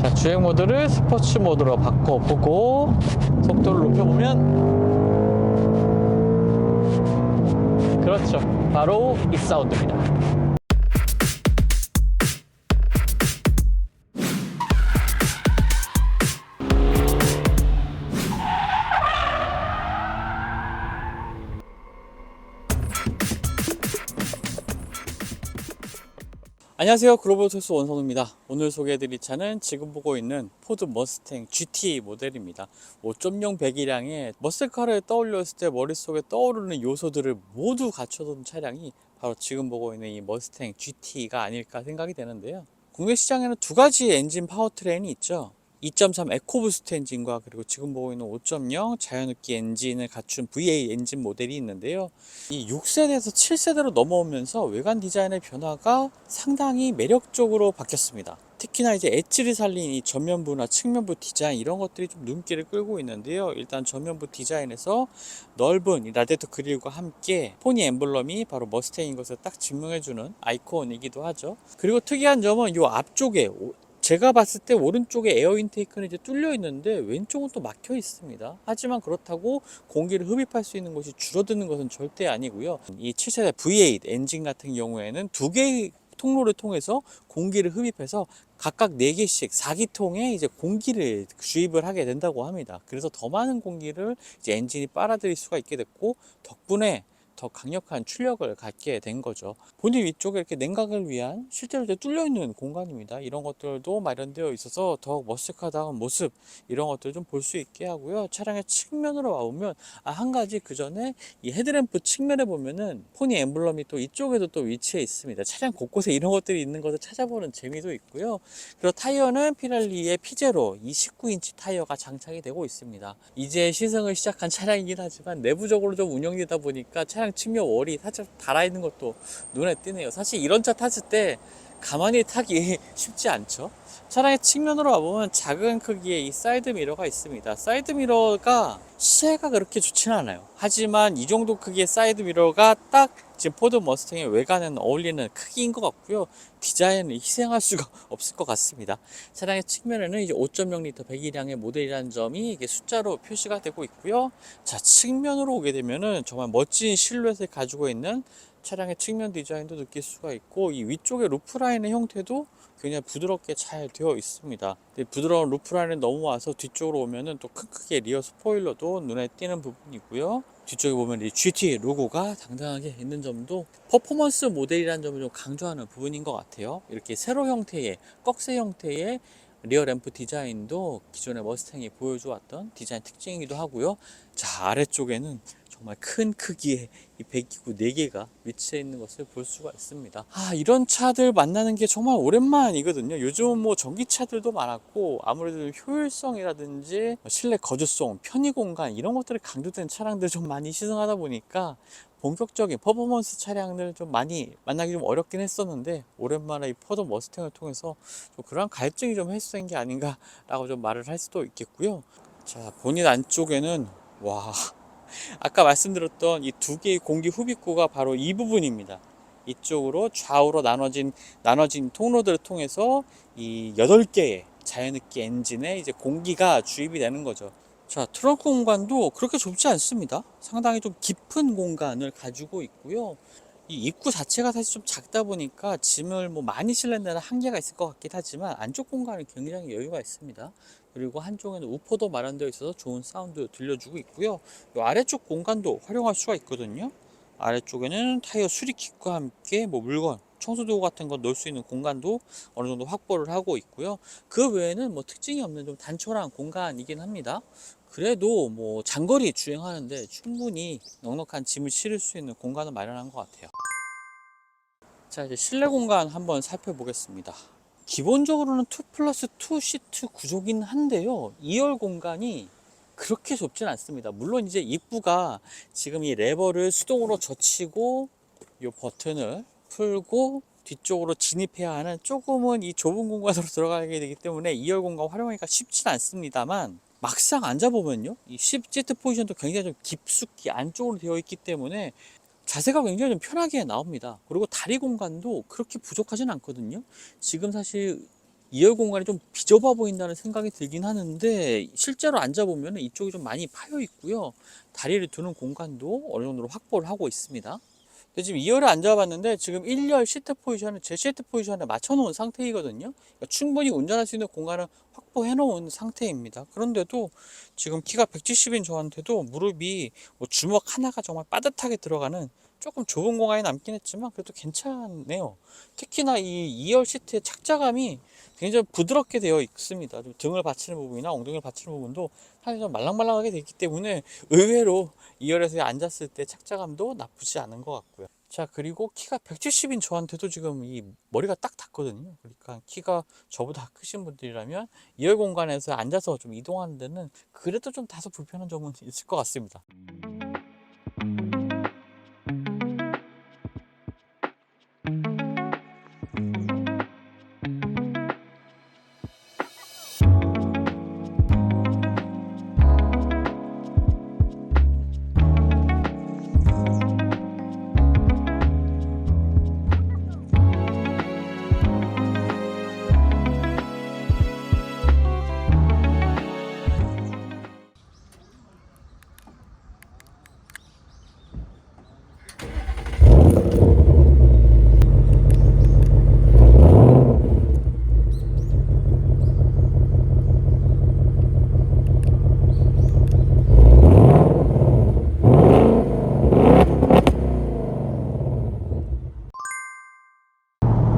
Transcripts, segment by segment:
자, 주행 모드를 스포츠 모드로 바꿔보고 속도를 높여보면, 그렇죠, 바로 이 사운드입니다. 안녕하세요, 글로벌토스 원선우입니다. 오늘 소개해드릴 차는 지금 보고 있는 포드 머스탱 GT 모델입니다. 5.0 배기량에 머슬카를 떠올렸을 때 머릿속에 떠오르는 요소들을 모두 갖춰둔 차량이 바로 지금 보고 있는 이 머스탱 GT가 아닐까 생각이 되는데요. 국내 시장에는 두 가지 엔진 파워트레인이 있죠. 2.3 에코부스트 엔진과 그리고 지금 보고 있는 5.0 자연흡기 엔진을 갖춘 V8 엔진 모델이 있는데요. 이 6세대에서 7세대로 넘어오면서 외관 디자인의 변화가 상당히 매력적으로 바뀌었습니다. 특히나 이제 엣지를 살린 이 전면부나 측면부 디자인, 이런 것들이 좀 눈길을 끌고 있는데요. 일단 전면부 디자인에서 넓은 이 라디에이터 그릴과 함께 포니 엠블럼이 바로 머스탱인 것을 딱 증명해주는 아이콘이기도 하죠. 그리고 특이한 점은 이 앞쪽에, 제가 봤을 때 오른쪽에 에어 인테이크는 이제 뚫려 있는데 왼쪽은 또 막혀 있습니다. 하지만 그렇다고 공기를 흡입할 수 있는 곳이 줄어드는 것은 절대 아니고요. 이 7세대 V8 엔진 같은 경우에는 두 개의 통로를 통해서 공기를 흡입해서 각각 4개씩 4기통에 이제 공기를 주입을 하게 된다고 합니다. 그래서 더 많은 공기를 이제 엔진이 빨아들일 수가 있게 됐고, 덕분에 더 강력한 출력을 갖게 된 거죠. 본인 위쪽에 이렇게 냉각을 위한 실제로 뚫려 있는 공간입니다. 이런 것들도 마련되어 있어서 더욱 머슬카다운 모습, 이런 것들 좀 볼 수 있게 하고요. 차량의 측면으로 와보면, 한 가지 그 전에 이 헤드램프 측면에 보면은 포니 엠블럼이 또 이쪽에도 또 위치해 있습니다. 차량 곳곳에 이런 것들이 있는 것을 찾아보는 재미도 있고요. 그리고 타이어는 피렐리의 피제로 29인치 타이어가 장착이 되고 있습니다. 이제 시승을 시작한 차량이긴 하지만 내부적으로 좀 운영되다 보니까 차량 측면 월이 살짝 달아있는 것도 눈에 띄네요. 사실 이런 차 탔을 때 가만히 타기 쉽지 않죠. 차량의 측면으로 와보면 작은 크기의 이 사이드 미러가 있습니다. 사이드 미러가 시야가 그렇게 좋지는 않아요. 하지만 이 정도 크기의 사이드 미러가 딱 지금 포드 머스탱의 외관에는 어울리는 크기인 것 같고요. 디자인을 희생할 수가 없을 것 같습니다. 차량의 측면에는 이제 5.0L 배기량의 모델이라는 점이 이게 숫자로 표시가 되고 있고요. 자, 측면으로 오게 되면은 정말 멋진 실루엣을 가지고 있는 차량의 측면 디자인도 느낄 수가 있고, 이 위쪽의 루프라인의 형태도 굉장히 부드럽게 잘 되어 있습니다. 부드러운 루프라인에 넘어와서 뒤쪽으로 오면은 또 큰 크기의 리어 스포일러도 눈에 띄는 부분이고요. 뒤쪽에 보면 이 GT 로고가 당당하게 있는 점도 퍼포먼스 모델이라는 점을 좀 강조하는 부분인 것 같아요. 이렇게 세로 형태의, 꺽쇠 형태의 리어 램프 디자인도 기존의 머스탱이 보여주었던 디자인 특징이기도 하고요. 자, 아래쪽에는 정말 큰 크기의 이 배기구 4개가 위치해 있는 것을 볼 수가 있습니다. 이런 차들 만나는 게 정말 오랜만이거든요. 요즘은 뭐 전기차들도 많았고, 아무래도 효율성이라든지 실내 거주성, 편의 공간, 이런 것들이 강조된 차량들 좀 많이 시승하다 보니까 본격적인 퍼포먼스 차량들 좀 많이 만나기 좀 어렵긴 했었는데, 오랜만에 이 포드 머스탱을 통해서 좀 그런 갈증이 좀 해소된 게 아닌가라고 좀 말을 할 수도 있겠고요. 자, 본인 안쪽에는 와, 아까 말씀드렸던 이 두 개의 공기 흡입구가 바로 이 부분입니다. 이쪽으로 좌우로 나눠진 통로들을 통해서 이 8개의 자연흡기 엔진에 이제 공기가 주입이 되는 거죠. 자, 트렁크 공간도 그렇게 좁지 않습니다. 상당히 좀 깊은 공간을 가지고 있고요. 이 입구 자체가 사실 좀 작다 보니까 짐을 뭐 많이 실는 데는 한계가 있을 것 같긴 하지만, 안쪽 공간은 굉장히 여유가 있습니다. 그리고 한쪽에는 우퍼도 마련되어 있어서 좋은 사운드 들려주고 있고요. 이 아래쪽 공간도 활용할 수가 있거든요. 아래쪽에는 타이어 수리킷과 함께 뭐 물건, 청소도구 같은 거 넣을 수 있는 공간도 어느 정도 확보를 하고 있고요. 그 외에는 뭐 특징이 없는 좀 단촐한 공간이긴 합니다. 그래도 뭐 장거리 주행하는데 충분히 넉넉한 짐을 실을 수 있는 공간을 마련한 것 같아요. 자, 이제 실내 공간 한번 살펴보겠습니다. 기본적으로는 2+2 시트 구조긴 한데요, 2열 공간이 그렇게 좁진 않습니다. 물론 이제 입구가 지금 이 레버를 수동으로 젖히고 이 버튼을 풀고 뒤쪽으로 진입해야 하는 조금은 이 좁은 공간으로 들어가게 되기 때문에 2열 공간 활용하기가 쉽진 않습니다만, 막상 앉아보면요, 이 시트 포지션도 굉장히 좀 깊숙이 안쪽으로 되어 있기 때문에 자세가 굉장히 좀 편하게 나옵니다. 그리고 다리 공간도 그렇게 부족하진 않거든요. 지금 사실 2열 공간이 좀 비좁아 보인다는 생각이 들긴 하는데 실제로 앉아보면 이쪽이 좀 많이 파여 있고요. 다리를 두는 공간도 어느 정도로 확보를 하고 있습니다. 근데 지금 2열에 앉아봤는데 지금 1열 시트 포지션은 제 시트 포지션에 맞춰 놓은 상태이거든요. 그러니까 충분히 운전할 수 있는 공간을 확보해 놓은 상태입니다. 그런데도 지금 키가 170인 저한테도 무릎이 뭐 주먹 하나가 정말 빠듯하게 들어가는 조금 좁은 공간이 남긴 했지만 그래도 괜찮네요. 특히나 이 2열 시트의 착자감이 굉장히 부드럽게 되어 있습니다. 좀 등을 받치는 부분이나 엉덩이를 받치는 부분도 상당히 좀 말랑말랑하게 되어 있기 때문에 의외로 2열에서 앉았을 때 착자감도 나쁘지 않은 것 같고요. 자, 그리고 키가 170인 저한테도 지금 이 머리가 딱 닿거든요. 그러니까 키가 저보다 크신 분들이라면 2열 공간에서 앉아서 좀 이동하는 데는 그래도 좀 다소 불편한 점은 있을 것 같습니다.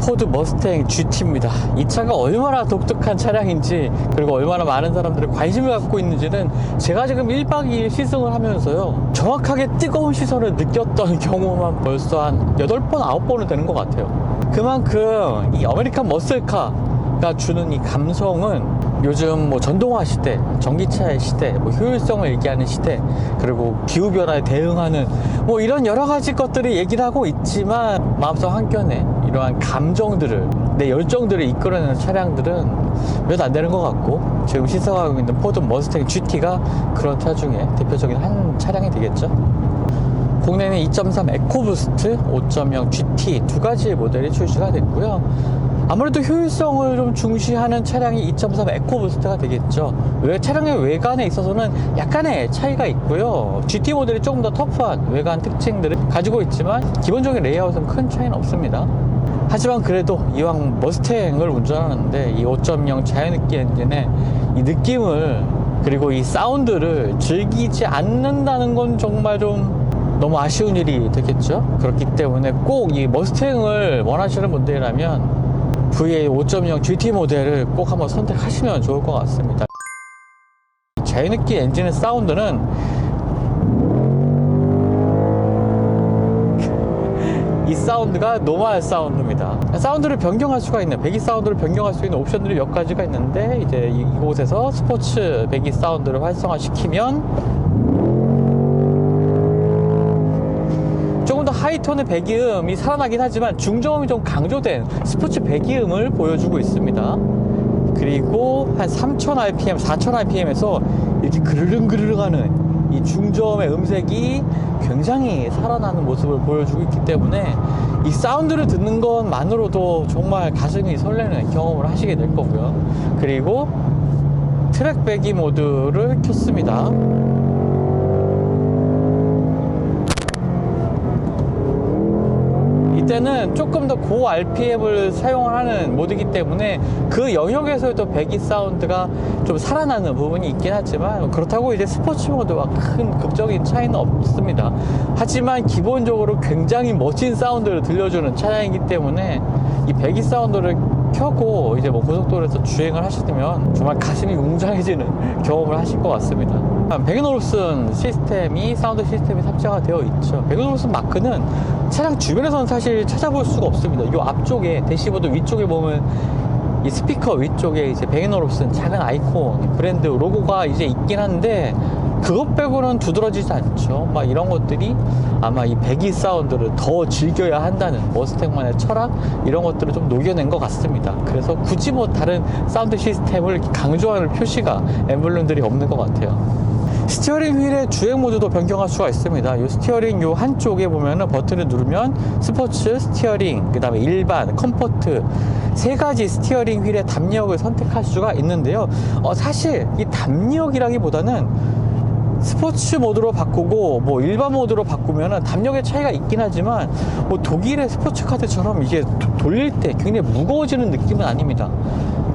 포드 머스탱 GT입니다. 이 차가 얼마나 독특한 차량인지 그리고 얼마나 많은 사람들이 관심을 갖고 있는지는 제가 지금 1박 2일 시승을 하면서요 정확하게 뜨거운 시선을 느꼈던 경우만 벌써 한 8번, 9번은 되는 것 같아요. 그만큼 이 아메리칸 머슬카가 주는 이 감성은 요즘 뭐 전동화 시대, 전기차의 시대, 뭐 효율성을 얘기하는 시대, 그리고 기후변화에 대응하는 뭐 이런 여러 가지 것들을 얘기를 하고 있지만 마음속 한켠에 이러한 감정들을, 내 열정들을 이끌어내는 차량들은 몇 안 되는 것 같고 지금 시승하고 있는 포드 머스탱 GT가 그런 차 중에 대표적인 한 차량이 되겠죠. 국내에는 2.3 에코부스트, 5.0 GT 두 가지 모델이 출시가 됐고요. 아무래도 효율성을 좀 중시하는 차량이 2.3 에코부스트가 되겠죠. 차량의 외관에 있어서는 약간의 차이가 있고요. GT 모델이 조금 더 터프한 외관 특징들을 가지고 있지만 기본적인 레이아웃은 큰 차이는 없습니다. 하지만 그래도 이왕 머스탱을 운전하는데 이 5.0 자연흡기 엔진의 이 느낌을 그리고 이 사운드를 즐기지 않는다는 건 정말 좀 너무 아쉬운 일이 되겠죠. 그렇기 때문에 꼭 이 머스탱을 원하시는 분들이라면 VA 5.0 GT 모델을 꼭 한번 선택하시면 좋을 것 같습니다. 자연흡기 엔진의 사운드는 이 사운드가 노멀 사운드입니다. 사운드를 변경할 수가 있는, 배기 사운드를 변경할 수 있는 옵션들이 몇 가지가 있는데 이제 이곳에서 스포츠 배기 사운드를 활성화시키면 조금 더 하이톤의 배기음이 살아나긴 하지만 중저음이 좀 강조된 스포츠 배기음을 보여주고 있습니다. 그리고 한 3000rpm, 4000rpm에서 이렇게 그르릉 하는 이 중저음의 음색이 굉장히 살아나는 모습을 보여주고 있기 때문에 이 사운드를 듣는 것만으로도 정말 가슴이 설레는 경험을 하시게 될 거고요. 그리고 트랙 배기 모드를 켰습니다. 이때는 조금 더 고 RPM을 사용하는 모드이기 때문에 그 영역에서도 배기 사운드가 좀 살아나는 부분이 있긴 하지만 그렇다고 이제 스포츠 모드와 큰 극적인 차이는 없습니다. 하지만 기본적으로 굉장히 멋진 사운드를 들려주는 차량이기 때문에 이 배기 사운드를 켜고 이제 뭐 고속도로에서 주행을 하시면 정말 가슴이 웅장해지는 경험을 하실 것 같습니다. 베그놀슨 시스템이, 사운드 시스템이 탑재가 되어 있죠. 베그놀슨 마크는 차량 주변에서는 사실 찾아볼 수가 없습니다. 이 앞쪽에, 대시보드 위쪽에 보면 이 스피커 위쪽에 이제 베그놀슨 작은 아이콘, 브랜드 로고가 이제 있긴 한데 그것 빼고는 두드러지지 않죠. 막 이런 것들이 아마 이 배기 사운드를 더 즐겨야 한다는 머스탱만의 철학, 이런 것들을 좀 녹여낸 것 같습니다. 그래서 굳이 뭐 다른 사운드 시스템을 강조하는 표시가 엠블럼들이 없는 것 같아요. 스티어링 휠의 주행 모드도 변경할 수가 있습니다. 이 스티어링 요 한쪽에 보면은 버튼을 누르면 스포츠, 스티어링, 그 다음에 일반, 컴포트 세 가지 스티어링 휠의 담력을 선택할 수가 있는데요. 사실 이 담력이라기보다는 스포츠 모드로 바꾸고 뭐 일반 모드로 바꾸면은 담력의 차이가 있긴 하지만 뭐 독일의 스포츠카들처럼 이게 돌릴 때 굉장히 무거워지는 느낌은 아닙니다.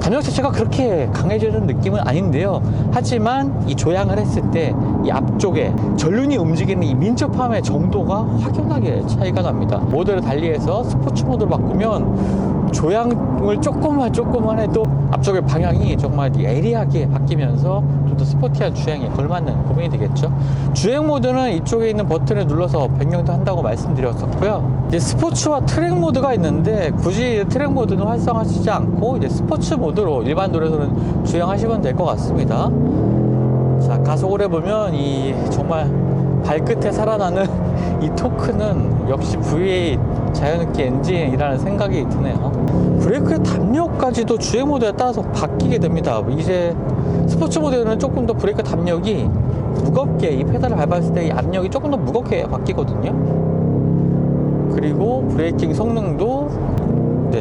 담력 자체가 그렇게 강해지는 느낌은 아닌데요. 하지만 이 조향을 했을 때 이 앞쪽에 전륜이 움직이는 이 민첩함의 정도가 확연하게 차이가 납니다. 모드를 달리해서 스포츠 모드로 바꾸면 조향을 조금만 해도 앞쪽의 방향이 정말 예리하게 바뀌면서 좀 더 스포티한 주행에 걸맞는 고민이 되겠죠. 주행 모드는 이쪽에 있는 버튼을 눌러서 변경도 한다고 말씀드렸었고요. 이제 스포츠와 트랙 모드가 있는데 굳이 트랙 모드는 활성화하시지 않고 이제 스포츠 모드로 일반 도로에서는 주행하시면 될 것 같습니다. 자, 가속을 해보면 이 정말 발끝에 살아나는 이 토크는 역시 V8 자연흡기 엔진이라는 생각이 드네요. 브레이크의 담력까지도 주행 모드에 따라서 바뀌게 됩니다. 이제 스포츠 모드에는 조금 더 브레이크 담력이 무겁게 이 페달을 밟았을 때 이 압력이 조금 더 무겁게 바뀌거든요. 그리고 브레이킹 성능도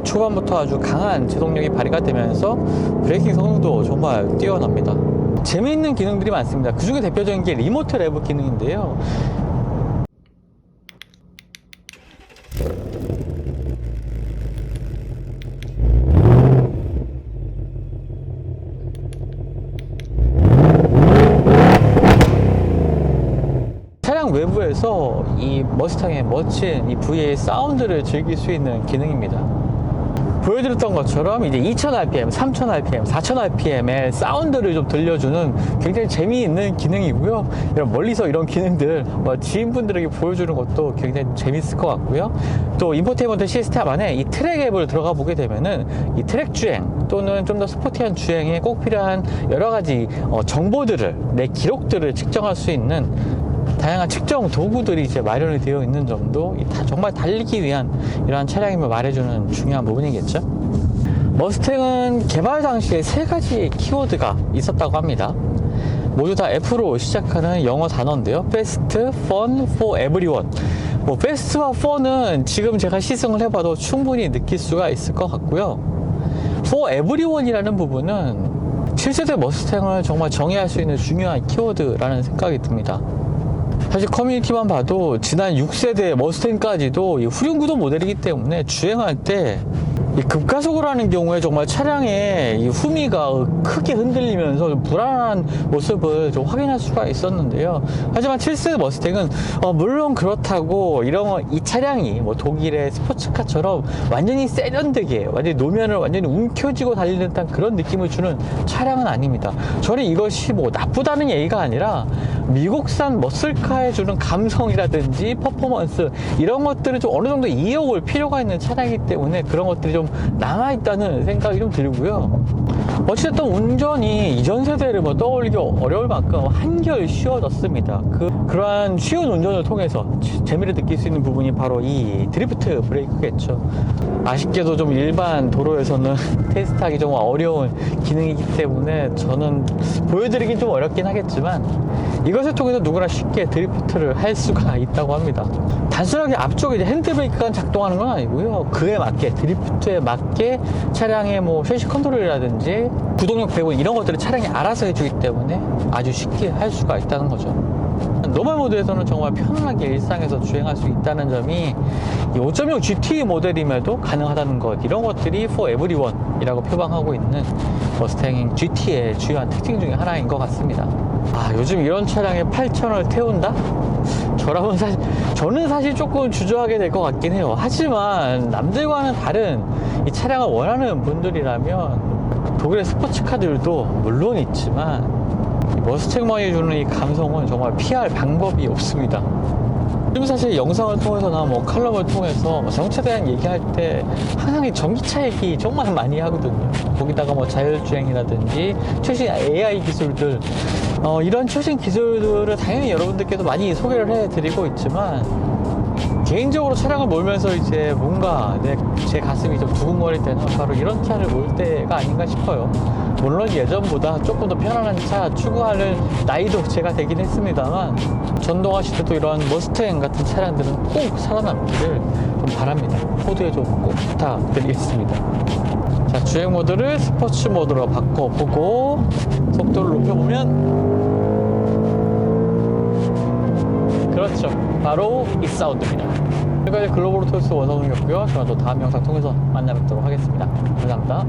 초반부터 아주 강한 제동력이 발휘가 되면서 브레이킹 성능도 정말 뛰어납니다. 재미있는 기능들이 많습니다. 그 중에 대표적인 게 리모트 레브 기능인데요. 차량 외부에서 이 머스탕의 멋진 이 V8 사운드를 즐길 수 있는 기능입니다. 보여드렸던 것처럼 이제 2000rpm, 3000rpm, 4000rpm의 사운드를 좀 들려주는 굉장히 재미있는 기능이고요. 이런 멀리서 이런 기능들 지인분들에게 보여주는 것도 굉장히 재밌을 것 같고요. 또 인포테인먼트 시스템 안에 이 트랙 앱을 들어가 보게 되면은 이 트랙 주행 또는 좀 더 스포티한 주행에 꼭 필요한 여러 가지 정보들을, 내 기록들을 측정할 수 있는 다양한 측정 도구들이 이제 마련이 되어 있는 점도 정말 달리기 위한 이러한 차량임을 말해주는 중요한 부분이겠죠. 머스탱은 개발 당시에 세 가지 키워드가 있었다고 합니다. 모두 다 F로 시작하는 영어 단어인데요. Fast, Fun, For Everyone. 뭐 Fast와 Fun은 지금 제가 시승을 해봐도 충분히 느낄 수가 있을 것 같고요. For Everyone이라는 부분은 7세대 머스탱을 정말 정의할 수 있는 중요한 키워드라는 생각이 듭니다. 사실 커뮤니티만 봐도 지난 6세대 머스탱까지도 이 후륜구동 모델이기 때문에 주행할 때 이 급가속을 하는 경우에 정말 차량의 이 후미가 크게 흔들리면서 좀 불안한 모습을 좀 확인할 수가 있었는데요. 하지만 7세대 머스탱은 물론 그렇다고 이 차량이 뭐 독일의 스포츠카처럼 완전히 세련되게 완전히 노면을 완전히 움켜쥐고 달리는 듯한 그런 느낌을 주는 차량은 아닙니다. 저는 이것이 뭐 나쁘다는 얘기가 아니라 미국산 머슬카에 주는 감성이라든지 퍼포먼스 이런 것들을 좀 어느 정도 이어올 필요가 있는 차량이기 때문에 그런 것들이 좀 남아있다는 생각이 좀 들고요. 어쨌든 운전이 이전 세대를 뭐 떠올리기 어려울 만큼 한결 쉬워졌습니다. 그러한 쉬운 운전을 통해서 재미를 느낄 수 있는 부분이 바로 이 드리프트 브레이크겠죠. 아쉽게도 좀 일반 도로에서는 테스트하기 좀 어려운 기능이기 때문에 저는 보여드리긴 좀 어렵긴 하겠지만 이것을 통해서 누구나 쉽게 드리프트를 할 수가 있다고 합니다. 단순하게 앞쪽에 이제 핸드브레이크가 작동하는 건 아니고요. 그에 맞게 드리프트에 맞게 차량의 뭐 쉐시 컨트롤이라든지 구동력 배분 이런 것들을 차량이 알아서 해주기 때문에 아주 쉽게 할 수가 있다는 거죠. 노멀 모드에서는 정말 편안하게 일상에서 주행할 수 있다는 점이 이 5.0 GT 모델임에도 가능하다는 것, 이런 것들이 For Everyone 이라고 표방하고 있는 머스탱 GT의 주요한 특징 중에 하나인 것 같습니다. 요즘 이런 차량에 8,000을 태운다? 저는 사실 조금 주저하게 될 것 같긴 해요. 하지만 남들과는 다른 이 차량을 원하는 분들이라면 독일의 스포츠카들도 물론 있지만 머스탱만이 주는 이 감성은 정말 피할 방법이 없습니다. 요즘 사실 영상을 통해서나 뭐 칼럼을 통해서 자동차에 대한 얘기할 때 항상 이 전기차 얘기 정말 많이 하거든요. 거기다가 뭐 자율주행이라든지 최신 AI 기술들, 이런 최신 기술들을 당연히 여러분들께도 많이 소개를 해드리고 있지만 개인적으로 차량을 몰면서 이제 뭔가 제 가슴이 좀 두근거릴 때는 바로 이런 차를 몰 때가 아닌가 싶어요. 물론 예전보다 조금 더 편안한 차 추구하는 나이도 제가 되긴 했습니다만, 전동하실 때도 이런 머스탱 같은 차량들은 꼭 살아남기를 좀 바랍니다. 포드에 좀 꼭 부탁드리겠습니다. 자, 주행 모드를 스포츠 모드로 바꿔보고 속도를 높여보면, 그렇죠, 바로 이 사운드입니다. 지금까지 글로벌 토요스 원성웅이었고요. 저는 또 다음 영상 통해서 만나 뵙도록 하겠습니다. 감사합니다.